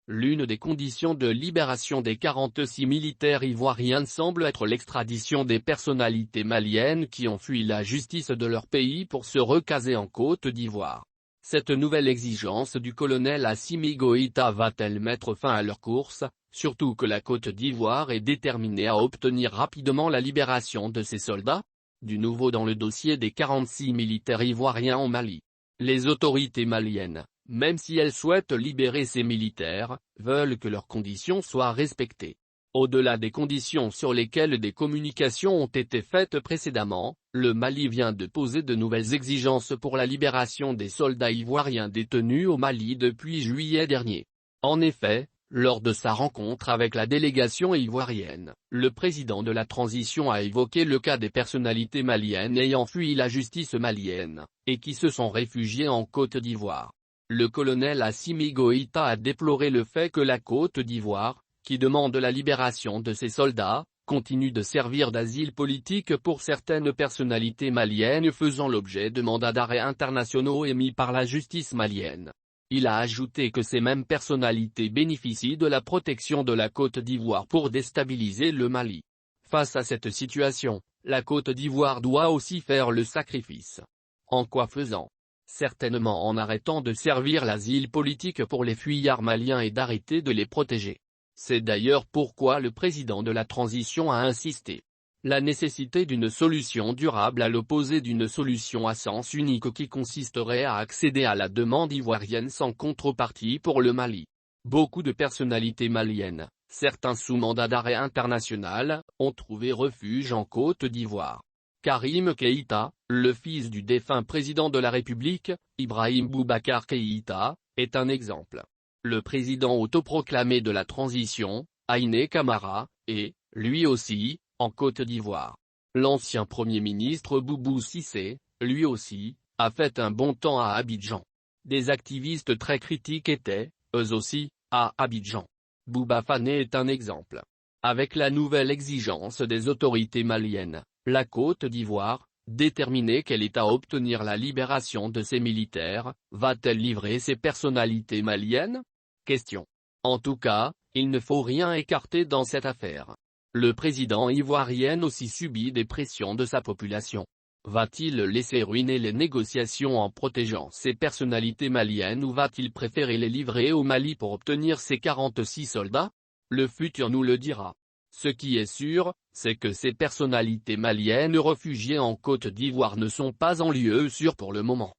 L'une des conditions de libération des 46 militaires ivoiriens semble être l'extradition des personnalités maliennes qui ont fui la justice de leur pays pour se recaser en Côte d'Ivoire. Cette nouvelle exigence du colonel Assimi Goïta va-t-elle mettre fin à leur course, surtout que la Côte d'Ivoire est déterminée à obtenir rapidement la libération de ses soldats? Du nouveau dans le dossier des 46 militaires ivoiriens au Mali. Les autorités maliennes, même si elles souhaitent libérer ces militaires, veulent que leurs conditions soient respectées. Au-delà des conditions sur lesquelles des communications ont été faites précédemment, le Mali vient de poser de nouvelles exigences pour la libération des soldats ivoiriens détenus au Mali depuis juillet dernier. En effet, lors de sa rencontre avec la délégation ivoirienne, le président de la transition a évoqué le cas des personnalités maliennes ayant fui la justice malienne, et qui se sont réfugiées en Côte d'Ivoire. Le colonel Assimi Goïta a déploré le fait que la Côte d'Ivoire, qui demande la libération de ses soldats, continue de servir d'asile politique pour certaines personnalités maliennes faisant l'objet de mandats d'arrêt internationaux émis par la justice malienne. Il a ajouté que ces mêmes personnalités bénéficient de la protection de la Côte d'Ivoire pour déstabiliser le Mali. Face à cette situation, la Côte d'Ivoire doit aussi faire le sacrifice. En quoi faisant? Certainement en arrêtant de servir l'asile politique pour les fuyards maliens et d'arrêter de les protéger. C'est d'ailleurs pourquoi le président de la transition a insisté. La nécessité d'une solution durable à l'opposé d'une solution à sens unique qui consisterait à accéder à la demande ivoirienne sans contrepartie pour le Mali. Beaucoup de personnalités maliennes, certains sous mandat d'arrêt international, ont trouvé refuge en Côte d'Ivoire. Karim Keïta, le fils du défunt président de la République, Ibrahim Boubacar Keïta, est un exemple. Le président autoproclamé de la transition, Haïné Camara, est, lui aussi, en Côte d'Ivoire. L'ancien Premier ministre Boubou Cissé, lui aussi, a fait un bon temps à Abidjan. Des activistes très critiques étaient, eux aussi, à Abidjan. Bouba Fané est un exemple. Avec la nouvelle exigence des autorités maliennes, la Côte d'Ivoire, déterminée qu'elle est à obtenir la libération de ses militaires, va-t-elle livrer ses personnalités maliennes? Question. En tout cas, il ne faut rien écarter dans cette affaire. Le président ivoirien aussi subit des pressions de sa population. Va-t-il laisser ruiner les négociations en protégeant ses personnalités maliennes ou va-t-il préférer les livrer au Mali pour obtenir ses 46 soldats? Le futur nous le dira. Ce qui est sûr, c'est que ces personnalités maliennes réfugiées en Côte d'Ivoire ne sont pas en lieu sûr pour le moment.